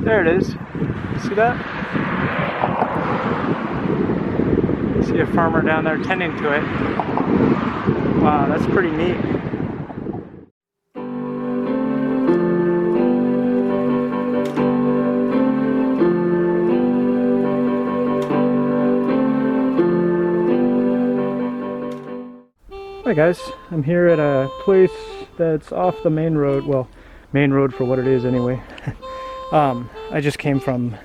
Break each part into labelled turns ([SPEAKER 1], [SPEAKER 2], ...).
[SPEAKER 1] There it is. See that? See a farmer down there tending to it. Wow, that's pretty neat. Hi guys, I'm here at a place that's off the main road. Well, main road for what it is anyway. I just came from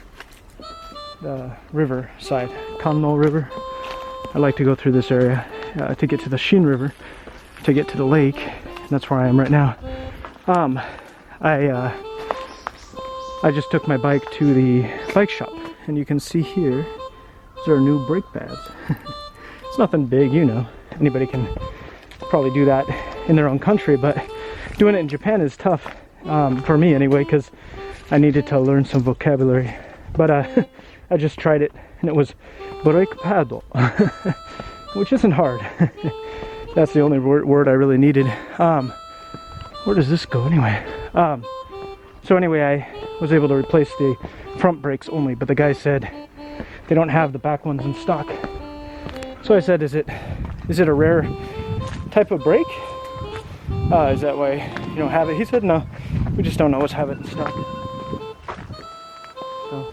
[SPEAKER 1] the Riverside, Tandem River. I like to go through this area to get to the Sheen River, to get to the lake. That's where I am right now. I just took my bike to the bike shop, and you can see here, these are new brake pads. It's nothing big, you know. Anybody can probably do that in their own country, but doing it in Japan is tough, for me anyway, because I needed to learn some vocabulary. But I just tried it, and it was brake paddle, which isn't hard. That's the only word I really needed. Where does this go anyway? So anyway, I was able to replace the front brakes only, but the guy said they don't have the back ones in stock. So I said, is it a rare type of brake? Is that why you don't have it? He said, no, we just don't always have it in stock. So,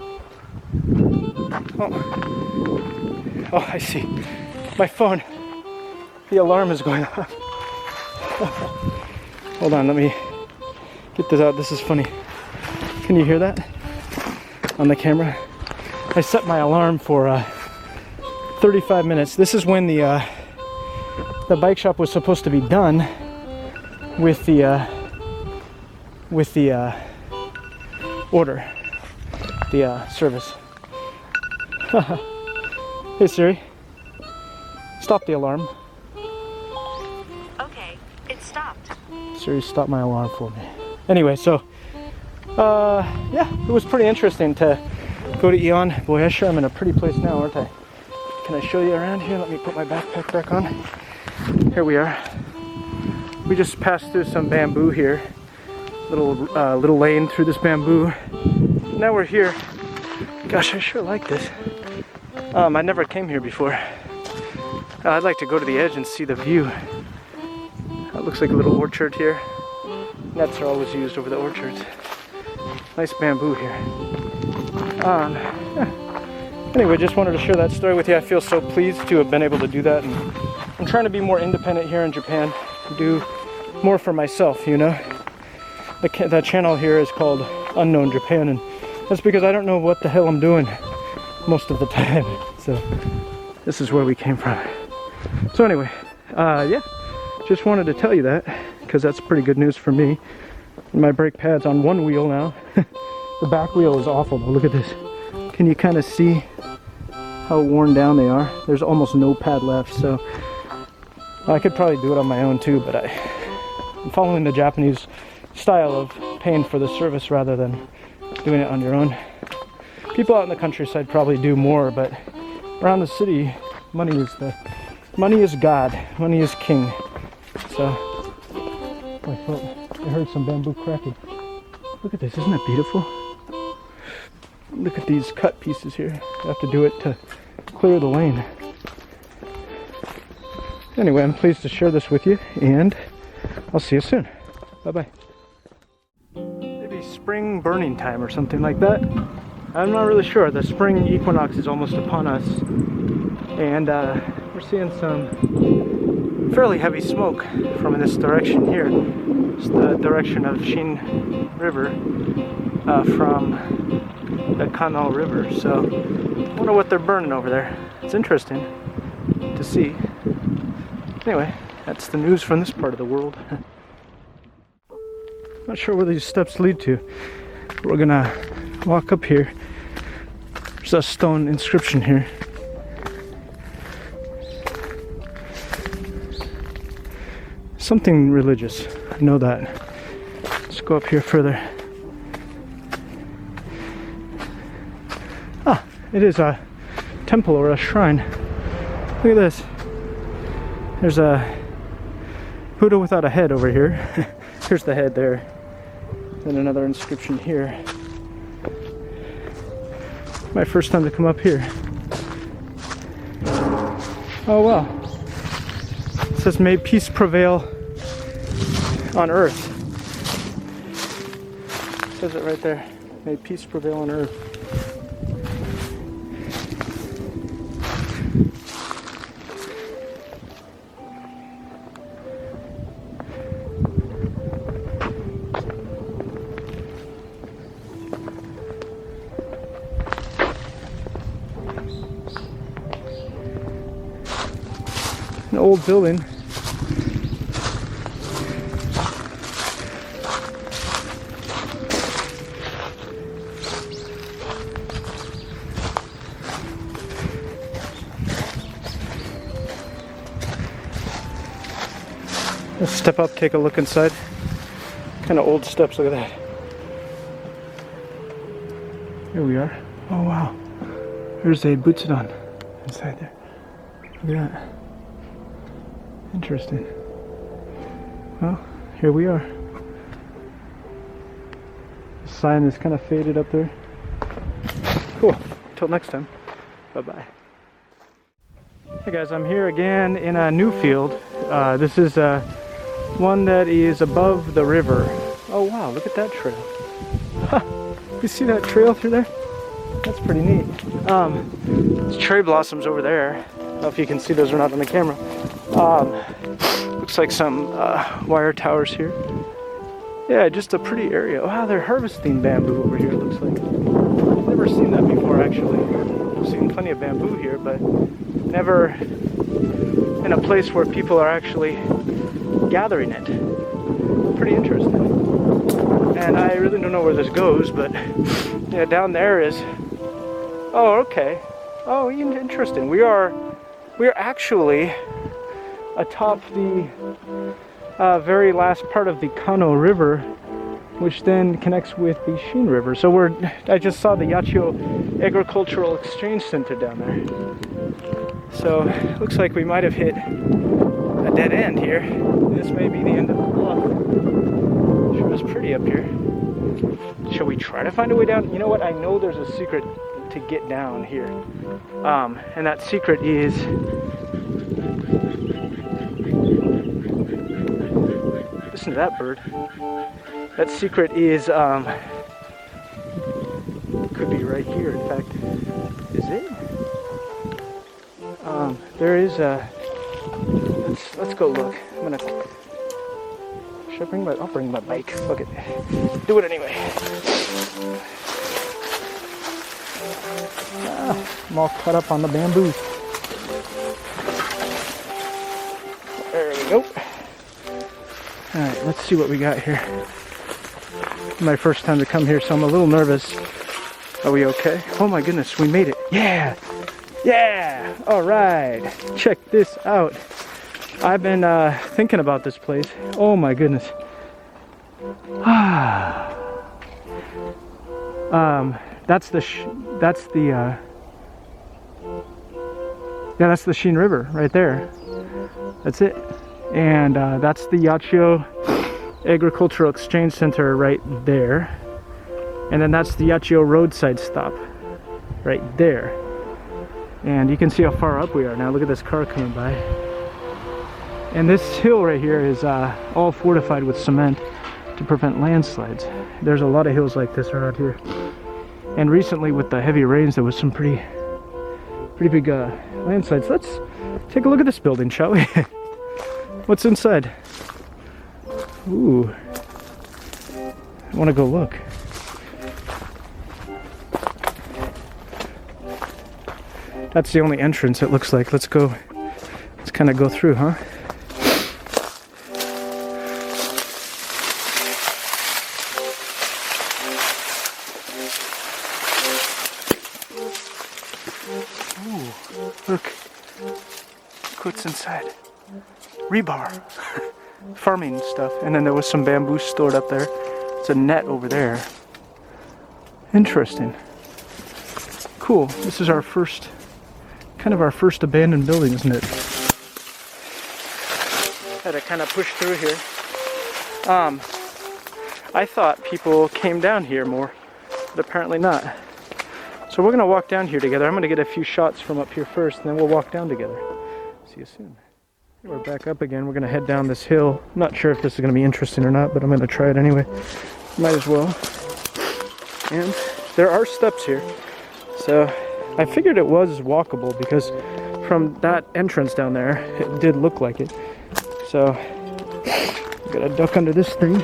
[SPEAKER 1] oh, I see. My phone, the alarm is going off. Hold on, let me get this out. This is funny. Can you hear that on the camera? I set my alarm for 35 minutes. This is when the bike shop was supposed to be done with the order, the service. Hey Siri, stop the alarm.
[SPEAKER 2] Okay, it stopped.
[SPEAKER 1] Siri, stop my alarm for me. Anyway, so yeah, it was pretty interesting to go to Eon. Boy, I'm in a pretty place now, aren't I? Can I show you around here? Let me put my backpack back on. Here we are. We just passed through some bamboo here. Little lane through this bamboo. Now we're here. Gosh, I sure like this. I never came here before. I'd like to go to the edge and see the view. It looks like a little orchard here. Nets are always used over the orchards. Nice bamboo here. Yeah. Anyway, just wanted to share that story with you. I feel so pleased to have been able to do that, and I'm trying to be more independent here in Japan, do more for myself, you know. The channel here is called Unknown Japan, and that's because I don't know what the hell I'm doing most of the time. So this is where we came from. So anyway, yeah, just wanted to tell you that, because that's pretty good news for me. My brake pad's on one wheel now. The back wheel is awful, but look at this. Can you kind of see how worn down they are? There's almost no pad left, so I could probably do it on my own too, but I'm following the Japanese style of paying for the service rather than doing it on your own. People out in the countryside probably do more, but around the city, money is God, money is king. So I heard some bamboo cracking. Look at this, isn't that beautiful? Look at these cut pieces here. I have to do it to clear the lane. Anyway, I'm pleased to share this with you, and I'll see you soon. Bye-bye. Maybe spring burning time or something like that. I'm not really sure. The spring equinox is almost upon us, and we're seeing some fairly heavy smoke from this direction here. It's the direction of Sheen River from the Kanal River. So I wonder what they're burning over there. It's interesting to see. Anyway, that's the news from this part of the world. Not sure where these steps lead to. We're gonna walk up here. There's a stone inscription here. Something religious, I know that. Let's go up here further. Ah, it is a temple or a shrine. Look at this. There's a Buddha without a head over here. Here's the head there. And another inscription here. My first time to come up here. Oh wow. It says, may peace prevail on earth. It says it right there. May peace prevail on earth. An old building. Let's step up, take a look inside. Kind of old steps, look at that. Here we are. Oh wow. There's a Buddhist inside there. Look at that. Interesting. Well, here we are. The sign is kind of faded up there. Cool. Till next time. Bye-bye. Hey guys, I'm here again in a new field. This is one that is above the river. Oh wow, look at that trail. Huh. You see that trail through there? That's pretty neat. There's cherry blossoms over there. I don't know if you can see those or not on the camera. Looks like some wire towers here. Yeah, just a pretty area. Wow, they're harvesting bamboo over here, it looks like. I've never seen that before, actually. I've seen plenty of bamboo here, but never in a place where people are actually gathering it. Pretty interesting. And I really don't know where this goes, but yeah, down there is... Oh, okay. Oh, interesting. We are actually atop the very last part of the Kano River, which then connects with the Shin River. So I just saw the Yachiyo Agricultural Exchange Center down there. So it looks like we might have hit a dead end here. This may be the end of the bluff. Sure is pretty up here. Shall we try to find a way down? You know what? I know there's a secret to get down here. And that secret is... Listen to that bird. That secret is, could be right here, in fact. Is it? There is a... Let's go look. I'm gonna... Should I bring my... I'll bring my bike. Look at... Do it anyway. I'm all cut up on the bamboo. There we go. Alright, let's see what we got here. My first time to come here, so I'm a little nervous. Are we okay? Oh my goodness, we made it. Yeah! Yeah! Alright! Check this out. I've been thinking about this place. Oh my goodness. That's the Shin River right there. That's it. And that's the Yachiyo Agricultural Exchange Center right there. And then that's the Yachiyo roadside stop right there. And you can see how far up we are now. Look at this car coming by. And this hill right here is all fortified with cement to prevent landslides. There's a lot of hills like this around here. And recently with the heavy rains, there was some pretty big landslides. Let's take a look at this building, shall we? What's inside? Ooh. I want to go look. That's the only entrance it looks like. Let's go. Let's kind of go through, huh? Ooh, look. Look what's inside. Rebar. Farming stuff. And then there was some bamboo stored up there. It's a net over there. Interesting. Cool. This is our first, kind of our first abandoned building, isn't it? Had to kind of push through here. I thought people came down here more, but apparently not. So we're gonna walk down here together. I'm gonna get a few shots from up here first, and then we'll walk down together. See you soon. We're back up again. We're gonna head down this hill. I'm not sure if this is gonna be interesting or not, but I'm gonna try it anyway. Might as well. And there are steps here. So I figured it was walkable because from that entrance down there, it did look like it. So I'm gonna duck under this thing.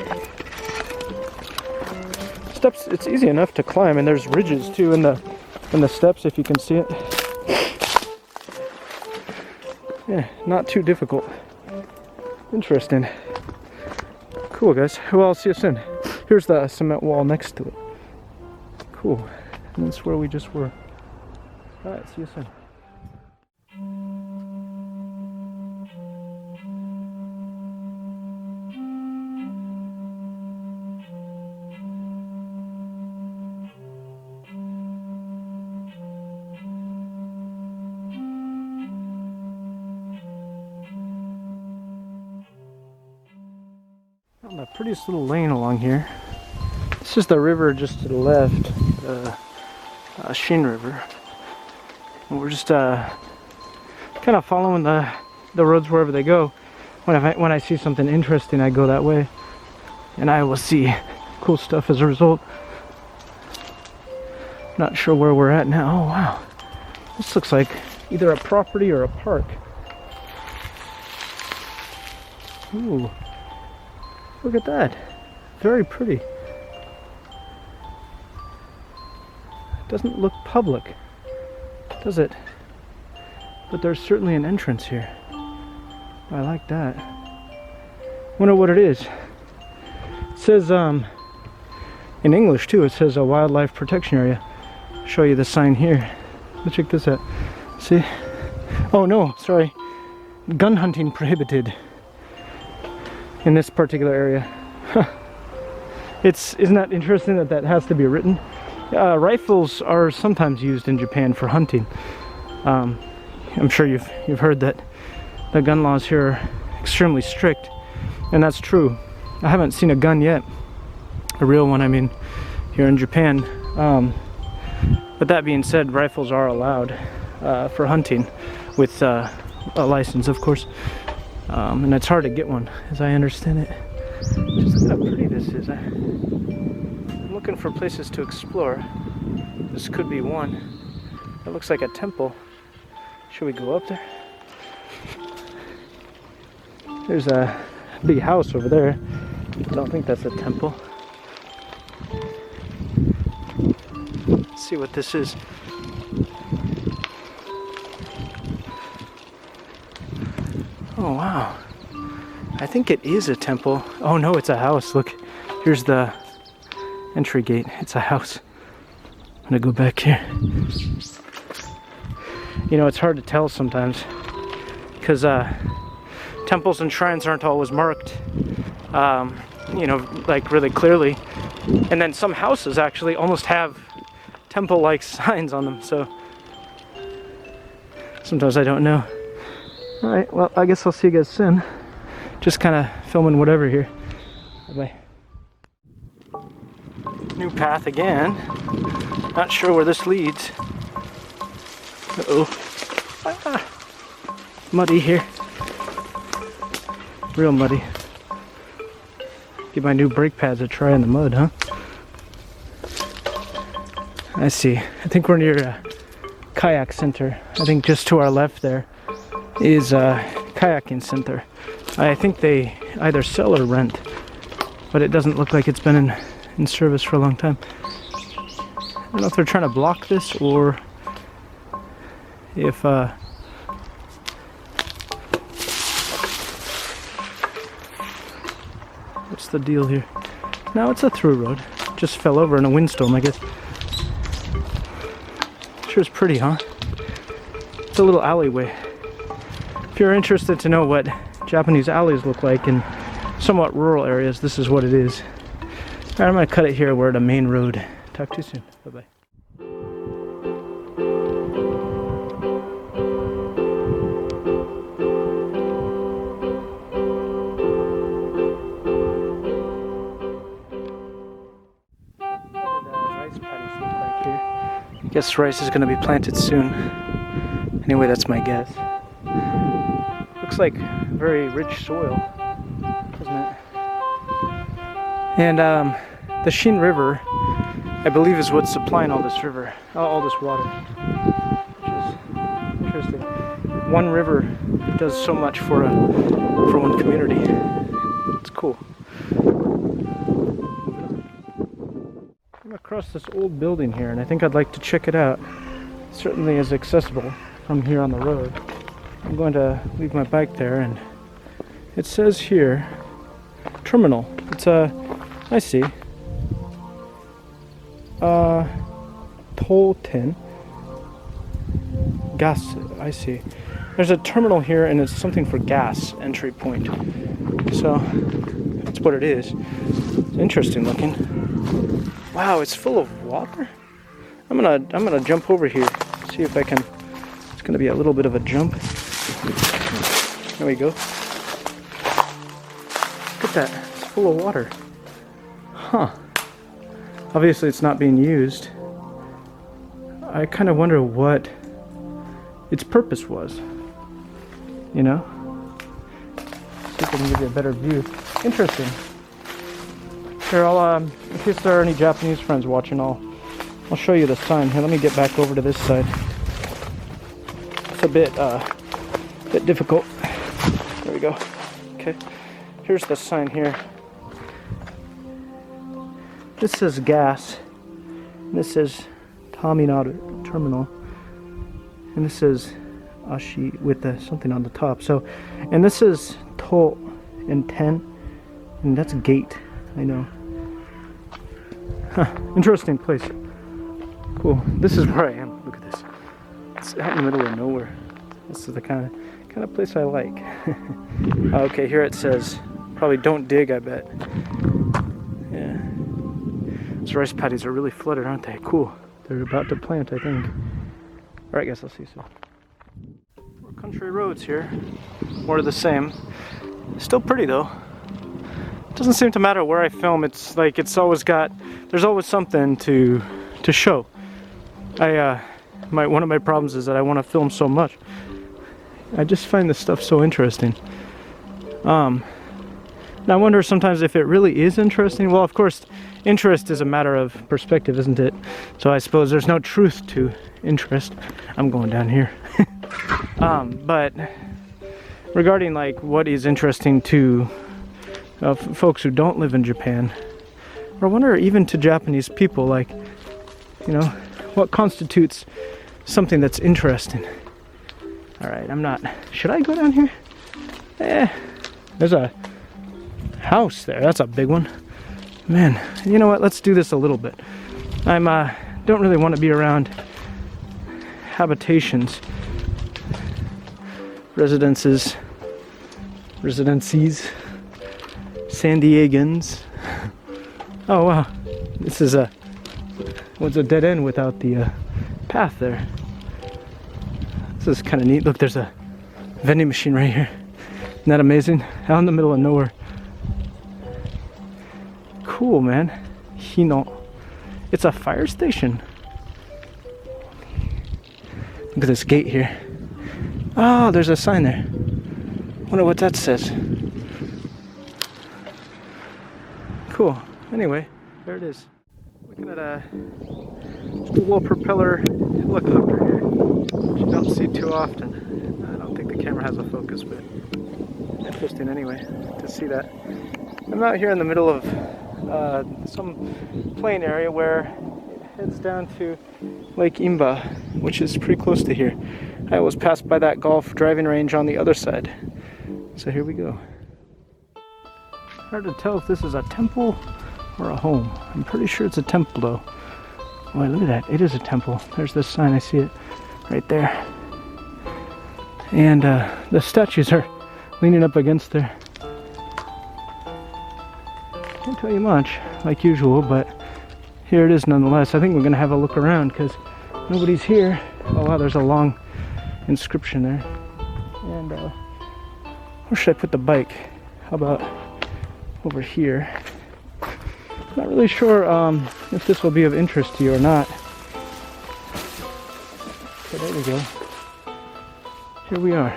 [SPEAKER 1] Steps, it's easy enough to climb, and there's ridges too in the steps if you can see it. Yeah, not too difficult. Interesting. Cool, guys. Well, I'll see you soon. Here's the cement wall next to it. Cool. And that's where we just were. Alright, see you soon. The prettiest little lane along here. This is the river just to the left, Shin River. And we're just kind of following the roads wherever they go. When I see something interesting, I go that way, and I will see cool stuff as a result. Not sure where we're at now. Oh wow, this looks like either a property or a park. Ooh. Look at that. Very pretty. Doesn't look public, does it? But there's certainly an entrance here. I like that. Wonder what it is. It says, in English too, it says a wildlife protection area. I'll show you the sign here. Let's check this out. See? Oh no, sorry. Gun hunting prohibited. In this particular area. Isn't that interesting that has to be written? Rifles are sometimes used in Japan for hunting. I'm sure you've heard that the gun laws here are extremely strict, and that's true. I haven't seen a gun yet, a real one, I mean, here in Japan. But that being said, rifles are allowed for hunting with a license, of course. And it's hard to get one, as I understand it. Just look at how pretty this is. I'm looking for places to explore. This could be one. It looks like a temple. Should we go up there? There's a big house over there. I don't think that's a temple. Let's see what this is. Oh wow, I think it is a temple. Oh no, it's a house. Look, here's the entry gate. It's a house. I'm gonna go back here. You know, it's hard to tell sometimes because temples and shrines aren't always marked, you know, like really clearly. And then some houses actually almost have temple-like signs on them, so sometimes I don't know. Alright, well, I guess I'll see you guys soon. Just kind of filming whatever here. Bye-bye. New path again. Not sure where this leads. Uh-oh. Ah, muddy here. Real muddy. Give my new brake pads a try in the mud, huh? I see. I think we're near a kayak center. I think just to our left there is a kayaking center. I think they either sell or rent, but it doesn't look like it's been in service for a long time. I don't know if they're trying to block this or if what's the deal here? No, it's a through road. Just fell over in a windstorm, I guess. Sure is pretty, huh? It's a little alleyway. If you're interested to know what Japanese alleys look like in somewhat rural areas, this is what it is. Alright, I'm gonna cut it here. We're at a main road. Talk to you soon. Bye-bye. Guess rice is gonna be planted soon. Anyway, that's my guess. Looks like very rich soil, doesn't it? And the Shin River, I believe, is what's supplying all this river, all this water, which is interesting. One river does so much for one community. It's cool. I'm across this old building here, and I think I'd like to check it out. It certainly is accessible from here on the road. I'm going to leave my bike there, and it says here, terminal. It's I see. Toll tin. Gas, I see. There's a terminal here, and it's something for gas entry point. So that's what it is. It's interesting looking. Wow, it's full of water. I'm gonna jump over here, see if I can. It's gonna be a little bit of a jump. There we go. Look at that. It's full of water. Huh. Obviously it's not being used. I kind of wonder what its purpose was. You know? See if I can give you a better view. Interesting. Here, I'll in case there are any Japanese friends watching, I'll show you the sign. Here, let me get back over to this side. It's a bit difficult. There we go. Okay. Here's the sign here. This says gas. This says terminal. And this is ashi with something on the top. So, and this is to and ten, and that's gate. I know. Huh, interesting place. Cool. This is where I am. Look at this. It's out in the middle of nowhere. This is the kind of place I like. Okay, here it says probably don't dig, I bet. Yeah. These rice paddies are really flooded, aren't they? Cool. They're about to plant, I think. Alright, guys, I'll see you soon. More country roads here. More of the same. Still pretty though. Doesn't seem to matter where I film. It's like there's always something to show. One of my problems is that I want to film so much. I just find this stuff so interesting. And I wonder sometimes if it really is interesting. Well, of course, interest is a matter of perspective, isn't it? So I suppose there's no truth to interest. I'm going down here. But regarding like what is interesting to folks who don't live in Japan, or I wonder even to Japanese people, like, you know, what constitutes something that's interesting. All right, should I go down here? There's a house there. That's a big one. Man, you know what? Let's do this a little bit. Don't really want to be around habitations, residencies, San Diegans. Oh wow, this is a dead end without the path there. This is kind of neat. Look, there's a vending machine right here. Isn't that amazing? Out in the middle of nowhere. Cool, man. Hino. It's a fire station. Look at this gate here. Oh, there's a sign there. Wonder what that says. Cool. Anyway, there it is. Looking at a dual propeller helicopter here, which you don't see too often. I don't think the camera has a focus, but interesting anyway to see that. I'm out here in the middle of some plain area where it heads down to Lake Imba, which is pretty close to here. I always pass by that golf driving range on the other side. So here we go. Hard to tell if this is a temple or a home. I'm pretty sure it's a temple though. Boy, look at that. It is a temple. There's this sign. I see it right there. And the statues are leaning up against there. Can't tell you much, like usual, but here it is nonetheless. I think we're going to have a look around because nobody's here. Oh wow, there's a long inscription there. And where should I put the bike? How about over here? Not really sure if this will be of interest to you or not. So there we go. Here we are.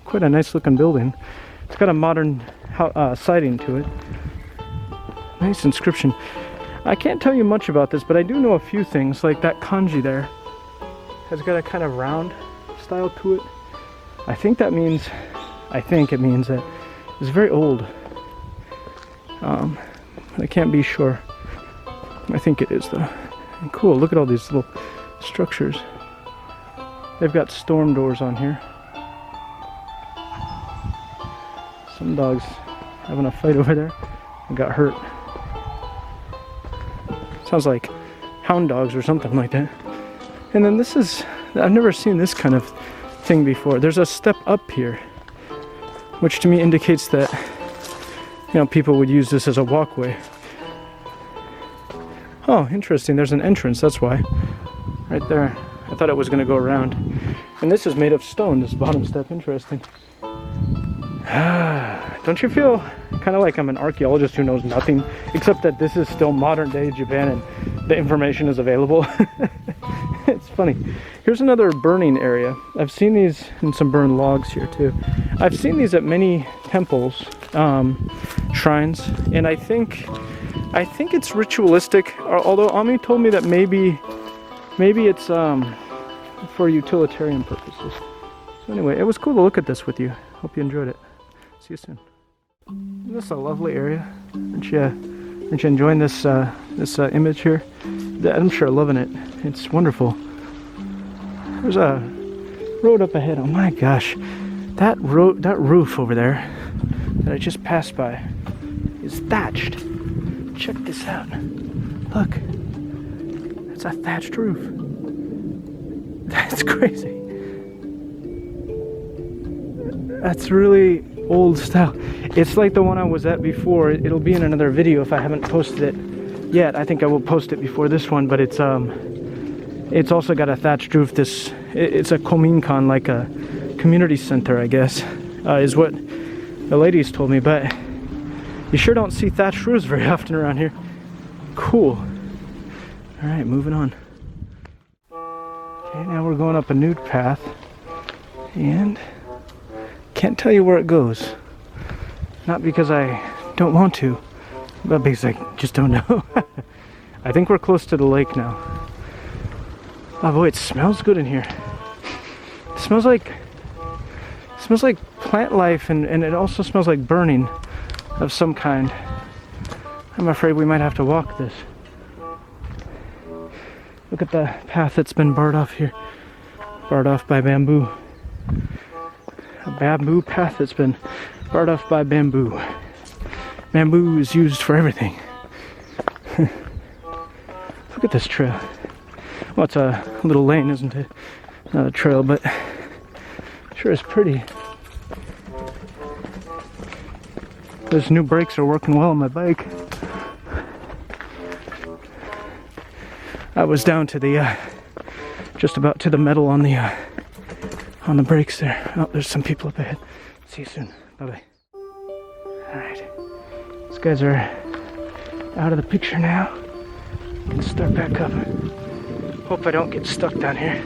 [SPEAKER 1] Quite a nice looking building. It's got a modern siding to it. Nice inscription. I can't tell you much about this, but I do know a few things, like that kanji there has got a kind of round style to it. I think it means that it's very old. I can't be sure. I think it is though. And cool, look at all these little structures. They've got storm doors on here. Some dogs having a fight over there and got hurt. Sounds like hound dogs or something like that. And then this is, I've never seen this kind of thing before. There's a step up here, which to me indicates that, you know, people would use this as a walkway. Oh, interesting. There's an entrance, that's why. Right there. I thought it was going to go around. And this is made of stone, this bottom step. Interesting. Don't you feel kind of like I'm an archaeologist who knows nothing, except that this is still modern day Japan and the information is available? It's funny. Here's another burning area. I've seen these in some burned logs here too. I've seen these at many temples, shrines, and I think it's ritualistic, although Ami told me that maybe it's for utilitarian purposes. So anyway, it was cool to look at this with you. Hope you enjoyed it. See you soon. Isn't this a lovely area? Aren't you enjoying this image here? I'm sure loving it. It's wonderful. There's a road up ahead. Oh my gosh, that roof over there that I just passed by is thatched. Check this out. Look, it's a thatched roof. That's crazy. That's really old style. It's like the one I was at before. It'll be in another video if I haven't posted it yet. I think I will post it before this one, but it's also got a thatched roof. It's a kominkan, like a community center, I guess, is what the ladies told me, but you sure don't see thatched roofs very often around here. Cool. All right, moving on. Okay, now we're going up a new path, and can't tell you where it goes. Not because I don't want to, but because I just don't know. I think we're close to the lake now. Oh boy, it smells good in here. It smells like plant life, and it also smells like burning of some kind. I'm afraid we might have to walk this. Look at the path that's been barred off here. Barred off by bamboo. A bamboo path that's been barred off by bamboo. Bamboo is used for everything. Look at this trail. Well, it's a little lane, isn't it? Not a trail, but sure is pretty. Those new brakes are working well on my bike. I was down to the just about to the metal on the brakes there. Oh, there's some people up ahead. See you soon. Bye bye. All right, these guys are out of the picture now. Let's start back up. Hope I don't get stuck down here.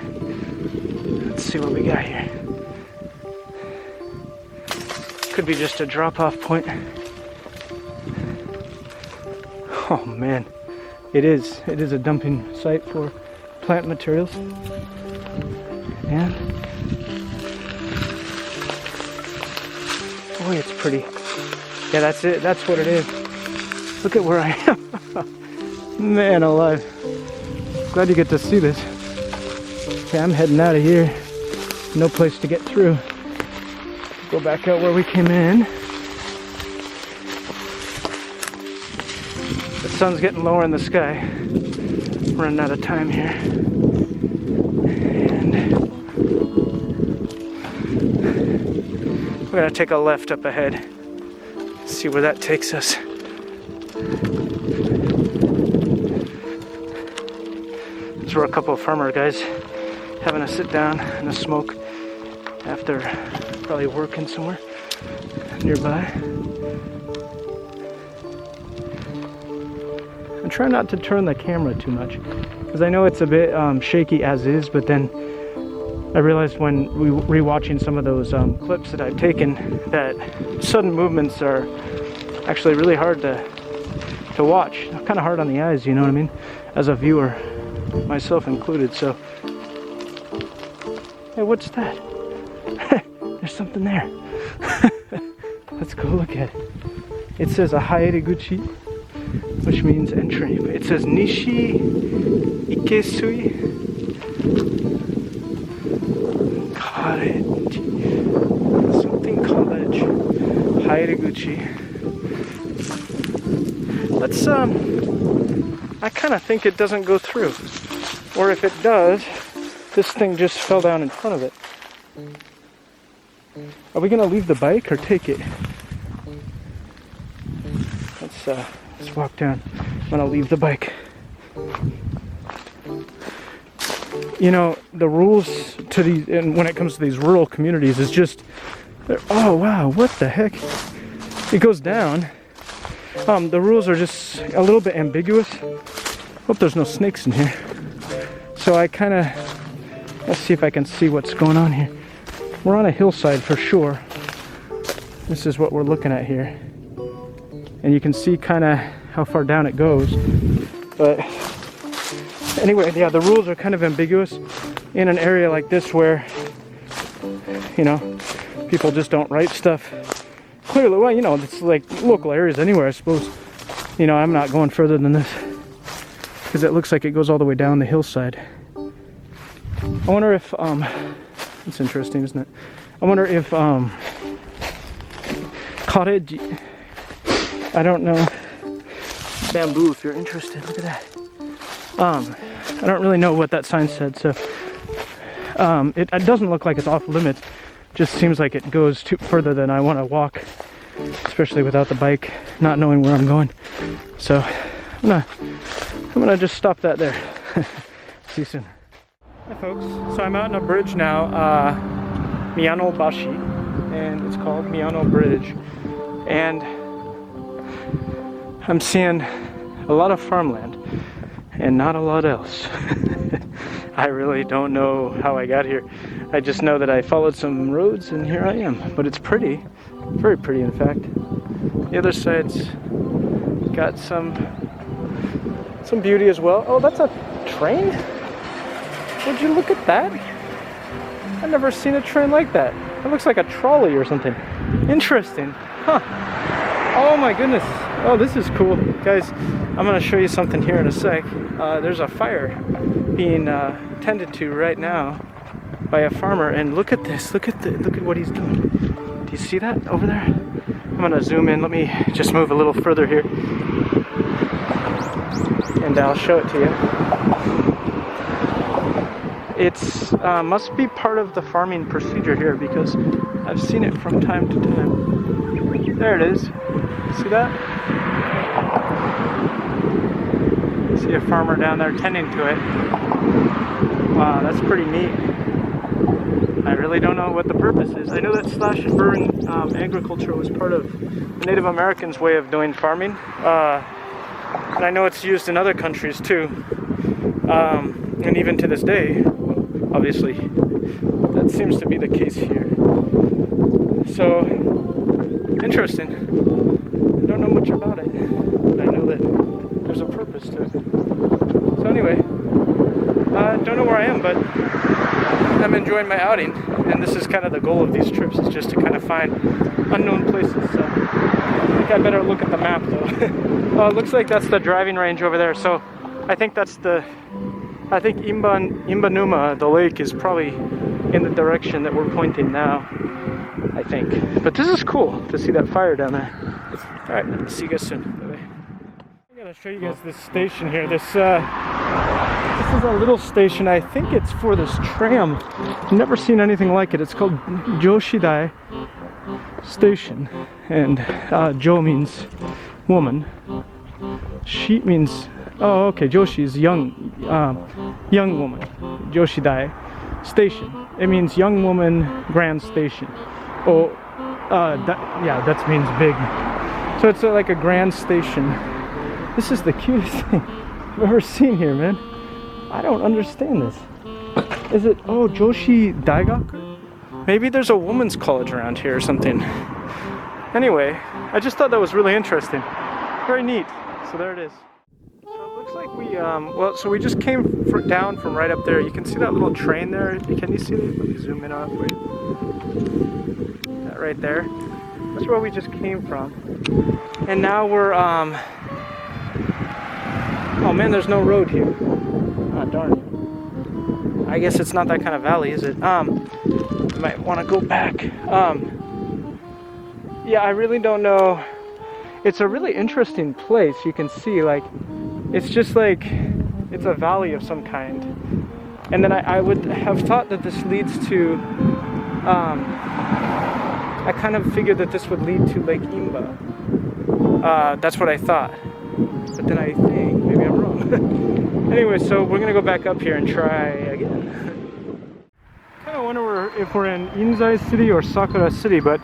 [SPEAKER 1] Let's see what we got here. Could be just a drop-off point. Oh man, it is a dumping site for plant materials. And boy, it's pretty. Yeah, that's it. That's what it is. Look at where I am. Man alive. Glad you get to see this. Okay, I'm heading out of here. No place to get through. Go back out where we came in. The sun's getting lower in the sky. Running out of time here. And we're gonna take a left up ahead. See where that takes us. These were a couple of farmer guys having a sit down and a smoke after probably working somewhere nearby. And try not to turn the camera too much, because I know it's a bit shaky as is, but then I realized when rewatching some of those clips that I've taken that sudden movements are actually really hard to watch. Kind of hard on the eyes, you know what I mean? As a viewer, myself included. So, hey, what's that? There's something there. Let's go look at it. It says Ahairiguchi, which means entry. It says Nishi Ikesui College. Something college. Hairiguchi. Let's I kind of think it doesn't go through. Or if it does, this thing just fell down in front of it. Are we gonna leave the bike or take it? Let's walk down. I'm gonna leave the bike. You know, the rules to these, and when it comes to these rural communities, is just, oh wow, what the heck? It goes down. The rules are just a little bit ambiguous. Hope there's no snakes in here. So I kind of, let's see if I can see what's going on here. We're on a hillside for sure. This is what we're looking at here. And you can see kind of how far down it goes. But anyway, yeah, the rules are kind of ambiguous in an area like this where, you know, people just don't write stuff clearly. Well, you know, it's like local areas anywhere, I suppose. You know, I'm not going further than this because it looks like it goes all the way down the hillside. I wonder if, it's interesting, isn't it? I wonder if, cottage, I don't know, bamboo, if you're interested, look at that. I don't really know what that sign said, so, it doesn't look like it's off limits. Just seems like it goes too further than I want to walk, especially without the bike, not knowing where I'm going. So I'm gonna just stop that there. See you soon. Hi folks, so I'm out on a bridge now, Miyano Bashi, and it's called Miyano Bridge, and I'm seeing a lot of farmland and not a lot else. I really don't know how I got here. I just know that I followed some roads and here I am. But it's pretty, very pretty in fact. The other side's got some beauty as well. Oh, that's a train? Would you look at that? I've never seen a train like that. It looks like a trolley or something. Interesting, huh? Oh my goodness. Oh, this is cool. Guys, I'm gonna show you something here in a sec. There's a fire being tended to right now by a farmer, and look at this. Look at what he's doing. Do you see that over there? I'm gonna zoom in. Let me just move a little further here, and I'll show it to you. It's must be part of the farming procedure here because I've seen it from time to time. There it is. See that? See a farmer down there tending to it. Wow, that's pretty neat. I really don't know what the purpose is. I know that slash and burn agriculture was part of the Native Americans' way of doing farming. And I know it's used in other countries too. And even to this day, obviously, that seems to be the case here. So, interesting. I don't know much about it, but I know that there's a purpose to it. So anyway, I don't know where I am, but I'm enjoying my outing, and this is kind of the goal of these trips, is just to kind of find unknown places. So I think I better look at the map though. It looks like that's the driving range over there, so I think that's I think Imbanuma, the lake, is probably in the direction that we're pointing now, I think. But this is cool to see that fire down there. Alright, see you guys soon. Bye-bye. I gotta show you guys this station here. This is a little station. I think it's for this tram. I've never seen anything like it. It's called Joshidai Station. And Jo means woman. Shi means, oh okay, Joshi is young woman. Joshidai Station. It means young woman grand station. Oh, that means big. So it's like a grand station. This is the cutest thing I've ever seen here, man. I don't understand this. Is it, oh, Joshi Daigak? Maybe there's a women's college around here or something. Anyway, I just thought that was really interesting. Very neat. So there it is. So it looks like we, well, so we just came down from right up there. You can see that little train there. Can you see it? Let me zoom in on it for you. That right there. That's where we just came from. And now we're, oh man, there's no road here. Ah, darn. I guess it's not that kind of valley, is it? Might want to go back. Yeah, I really don't know. It's a really interesting place. You can see, like, it's just like, it's a valley of some kind. And then I would have thought that this leads to, I kind of figured that this would lead to Lake Imba. That's what I thought. But then I think, maybe I'm wrong. Anyway, so we're gonna go back up here and try again. I kind of wonder if we're in Hillside City or Sakura City, but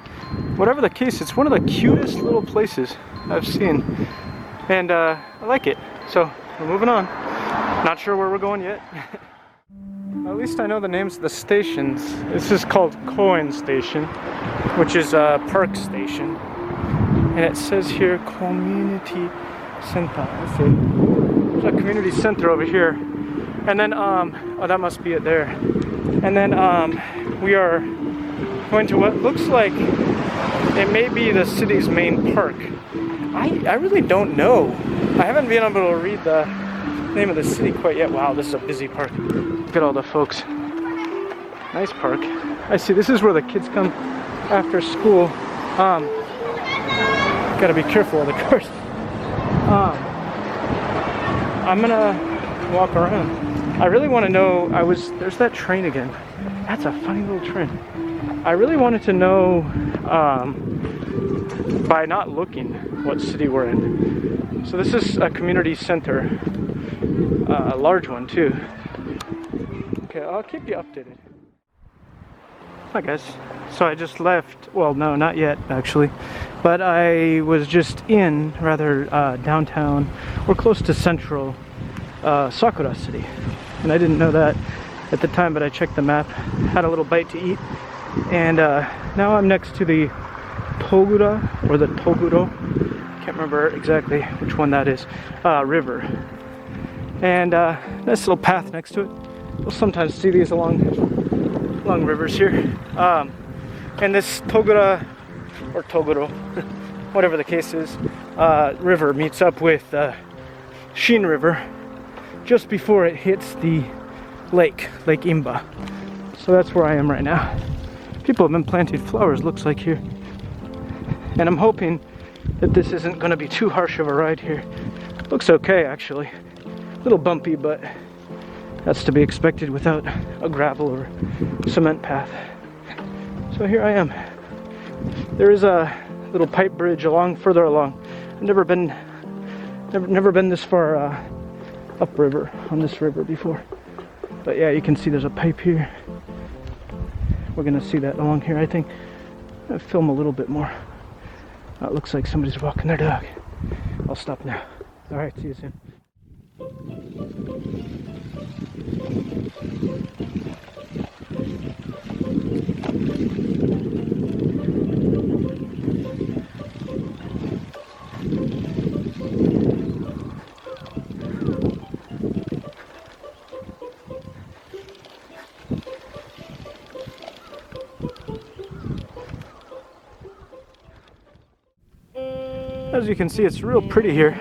[SPEAKER 1] whatever the case, it's one of the cutest little places I've seen. And I like it. So we're moving on. Not sure where we're going yet. At least I know the names of the stations. This is called Koen Station, which is a park station. And it says here Community Center. Let's see. There's a community center over here. And then, oh, that must be it there. And then we are going to what looks like it may be the city's main park. I really don't know. I haven't been able to read the name of the city quite yet. Wow, this is a busy park. Look at all the folks. Nice park. I see, this is where the kids come after school. Gotta be careful of the cars. I'm gonna walk around. I really want to know, there's that train again. That's a funny little train. I really wanted to know, by not looking, what city we're in. So this is a community center, a large one too. Okay, I'll keep you updated. Hi guys, so I just left, well no, not yet actually, but I was just in, rather downtown, or close to central Sakura City. And I didn't know that at the time, but I checked the map, had a little bite to eat, and now I'm next to the Togura, or the Toguro, can't remember exactly which one that is, river. And nice little path next to it. We'll sometimes see these along rivers here. And this Togura, or Toguro, whatever the case is, river meets up with Shin River just before it hits the Lake Imba. So that's where I am right now. People have been planting flowers, looks like here. And I'm hoping that this isn't going to be too harsh of a ride here. Looks okay actually. A little bumpy, but that's to be expected without a gravel or cement path. So here I am. There is a little pipe bridge further along. I've never been this far upriver on this river before. But yeah, you can see there's a pipe here. We're gonna see that along here, I think. I'll film a little bit more. It looks like somebody's walking their dog. I'll stop now. All right, see you soon. As you can see, it's real pretty here.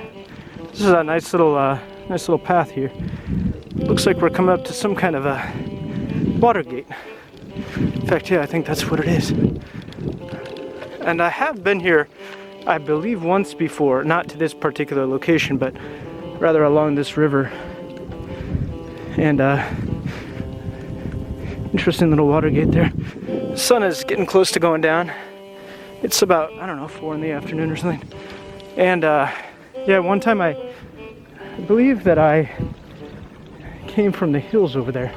[SPEAKER 1] This is a nice little path here. Looks like we're coming up to some kind of a water gate. In fact, yeah, I think that's what it is. And I have been here, I believe, once before, not to this particular location, but rather along this river. And interesting little water gate there. The sun is getting close to going down. It's about, I don't know, 4 in the afternoon or something. And yeah, one time I believe that I came from the hills over there,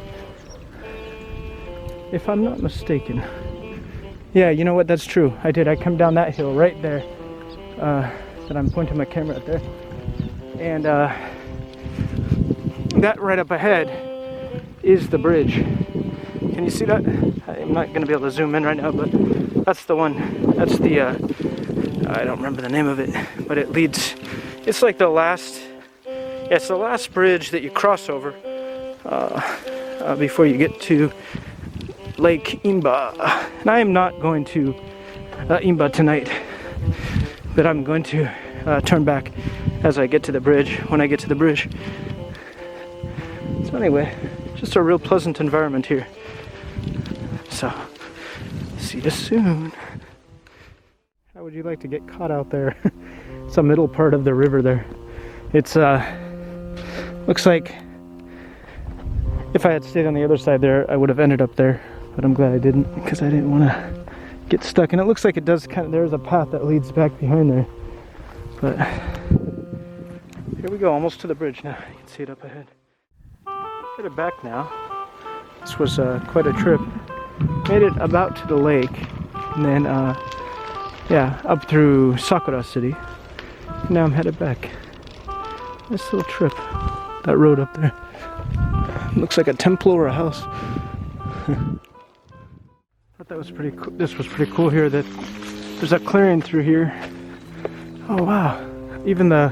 [SPEAKER 1] if I'm not mistaken. Yeah, you know what, that's true. I did. I come down that hill right there, that I'm pointing my camera at there. And that right up ahead is the bridge. Can you see that? I'm not going to be able to zoom in right now, but that's the one. That's the, I don't remember the name of it, but it leads, it's like the last, yeah, it's the last bridge that you cross over before you get to Lake Imba. And I am not going to Imba tonight, but I'm going to turn back as I get to the bridge, when I get to the bridge. So anyway, just a real pleasant environment here. So, see you soon. How would you like to get caught out there? It's the middle part of the river there. It's looks like if I had stayed on the other side there, I would have ended up there. But I'm glad I didn't, because I didn't want to get stuck. And it looks like it does kind of, there's a path that leads back behind there. But here we go, almost to the bridge now. You can see it up ahead. Headed back now. This was quite a trip. Made it about to the lake, and then yeah, up through Sakura City. Now I'm headed back. Nice little trip. That road up there looks like a temple or a house. Thought that was pretty cool. This was pretty cool here. That there's a clearing through here. Oh wow! Even the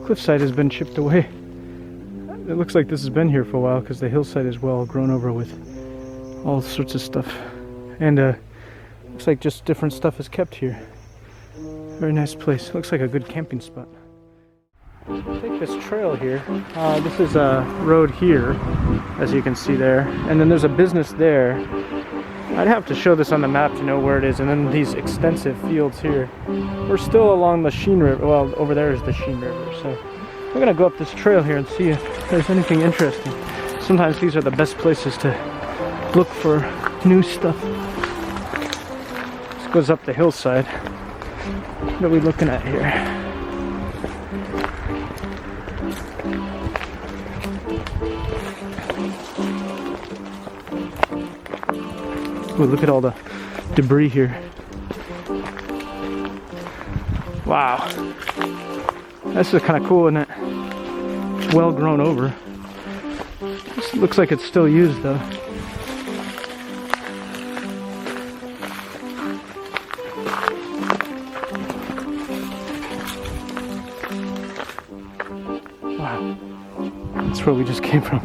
[SPEAKER 1] cliffside has been chipped away. It looks like this has been here for a while because the hillside is well grown over with all sorts of stuff, and looks like just different stuff is kept here. Very nice place. Looks like a good camping spot. Take this trail here. This is a road here, as you can see there, and then there's a business there. I'd have to show this on the map to know where it is, and then these extensive fields here. We're still along the Sheen River. Well, over there is the Sheen River, so we're gonna go up this trail here and see if there's anything interesting. Sometimes these are the best places to look for new stuff. This goes up the hillside. What are we looking at here? Ooh, look at all the debris here. Wow. This is kind of cool, isn't it? It's well grown over. This looks like it's still used though. Wow. That's where we just came from.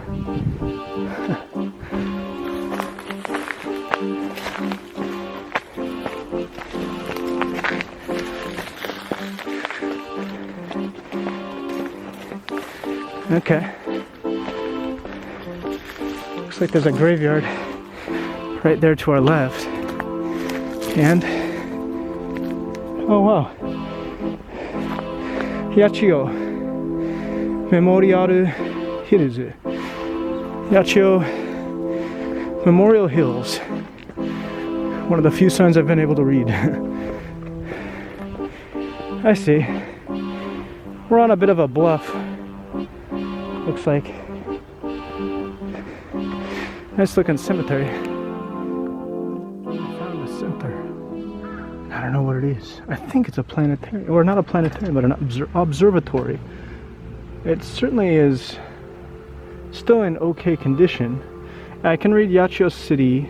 [SPEAKER 1] Okay. Looks like there's a graveyard right there to our left. And oh wow. Yachio Memorial Hills. Yachio Memorial Hills. One of the few signs I've been able to read. I see. We're on a bit of a bluff. Looks like. Nice looking cemetery. I found the center. I don't know what it is. I think it's a planetarium, or not a planetarium, but an observatory. It certainly is still in okay condition. I can read Yachio City,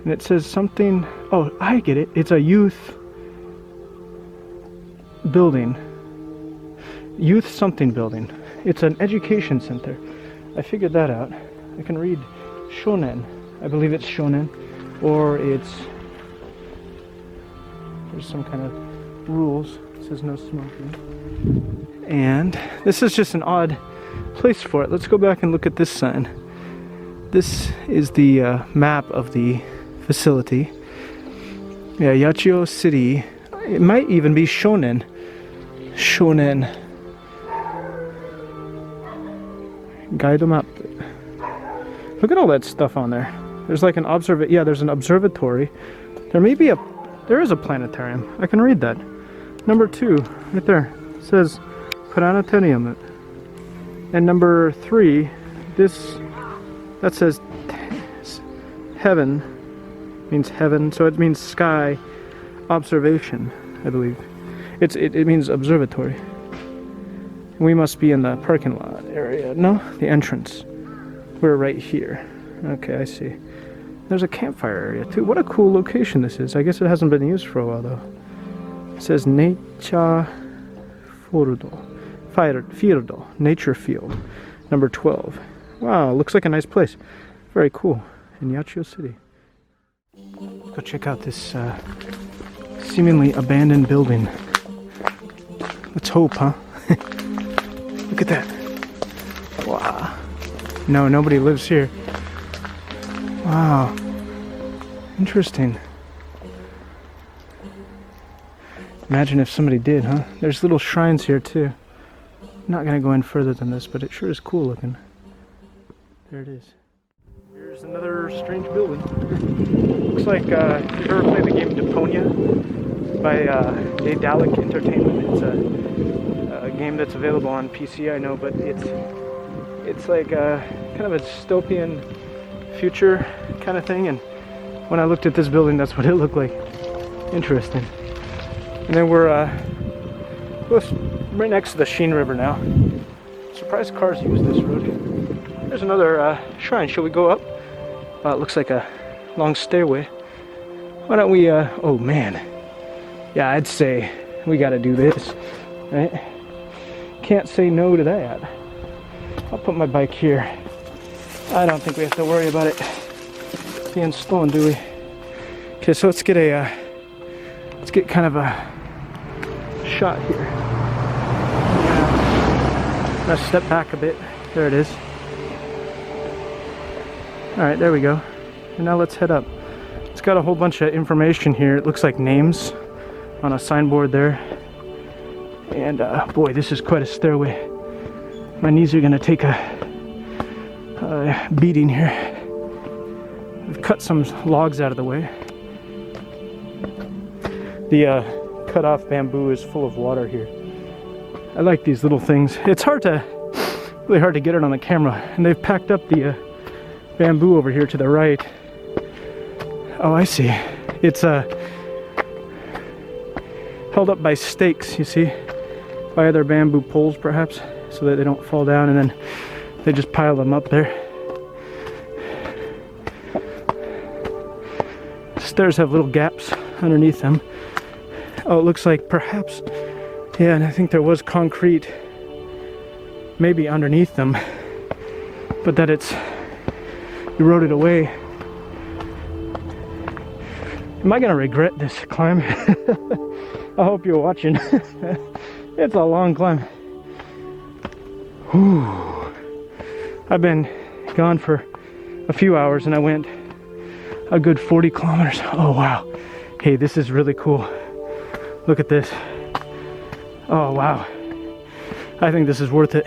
[SPEAKER 1] and it says something. Oh, I get it. It's a youth building. Youth something building. It's an education center. I figured that out. I can read shonen. I believe it's shonen, or it's, there's some kind of rules. It says no smoking. And this is just an odd place for it. Let's go back and look at this sign. This is the map of the facility. Yeah, Yachio City. It might even be shonen. Shonen. Guide map. Look at all that stuff on there. There's like an there's an observatory. There is a planetarium. I can read that. Number 2, right there. It says planetarium. And number 3, that says heaven, means heaven, so it means sky observation, I believe. It means observatory. We must be in the parking lot area. No, the entrance. we're right here. Okay, I see. There's a campfire area too. What a cool location this is. I guess it hasn't been used for a while though. It says nature field, nature field, number 12. Wow, looks like a nice place. Very cool. In Yachiyo City. Go check out this seemingly abandoned building. Let's hope, huh? Look at that. Wow. No, nobody lives here. Wow. Interesting. Imagine if somebody did, huh? There's little shrines here too. I'm not gonna go in further than this, but it sure is cool looking. There it is. Here's another strange building. Looks like, if you've ever played the game Deponia by Daedalic Entertainment, it's a game that's available on PC, I know, but it's like kind of a dystopian future kind of thing, and when I looked at this building, that's what it looked like. Interesting. And then we're right next to the Sheen River now. Surprised cars use this road. There's another shrine. Shall we go up? It looks like a long stairway. Why don't we, oh man. Yeah, I'd say we gotta do this, right? Can't say no to that. I'll put my bike here. I don't think we have to worry about it being stolen, do we? Okay, so let's get kind of a shot here. Yeah. Let's step back a bit. There it is. Alright, there we go. And now let's head up. It's got a whole bunch of information here. It looks like names on a signboard there. And boy, this is quite a stairway. My knees are gonna take a beating here. We've cut some logs out of the way. The cut off bamboo is full of water here. I like these little things. It's really hard to get it on the camera. And they've packed up the bamboo over here to the right. Oh, I see. It's held up by stakes, you see, by other bamboo poles perhaps, so that they don't fall down, and then they just pile them up there. Stairs have little gaps underneath them. Oh, it looks like perhaps, yeah, and I think there was concrete maybe underneath them, but that it's eroded away. Am I gonna regret this climb? I hope you're watching. It's a long climb. Whew. I've been gone for a few hours and I went a good 40 kilometers. Oh wow. Hey, this is really cool. Look at this. Oh wow. I think this is worth it.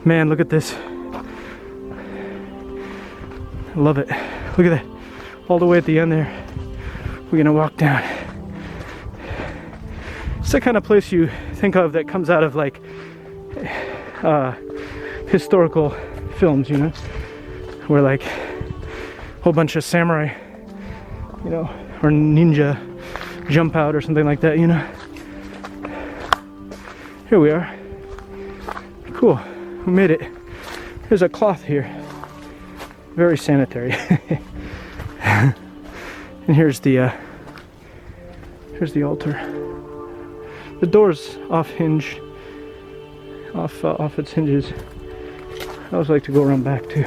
[SPEAKER 1] Man, look at this. I love it. Look at that. All the way at the end there. We're gonna walk down. It's the kind of place you think of that comes out of like historical films, you know, where like a whole bunch of samurai, you know, or ninja jump out or something like that, you know. Here we are. Cool. We made it. There's a cloth here. Very sanitary. And here's the altar. The door's off its hinges. I always like to go around back too.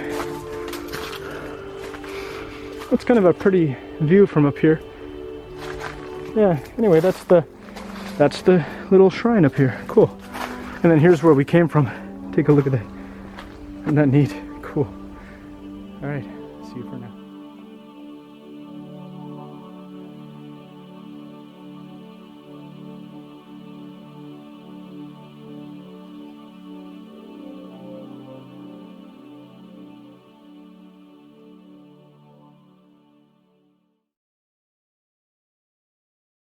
[SPEAKER 1] It's kind of a pretty view from up here. Yeah, anyway, that's the little shrine up here. Cool. And then here's where we came from. Take a look at that. Isn't that neat? Cool. Alright, see you for now.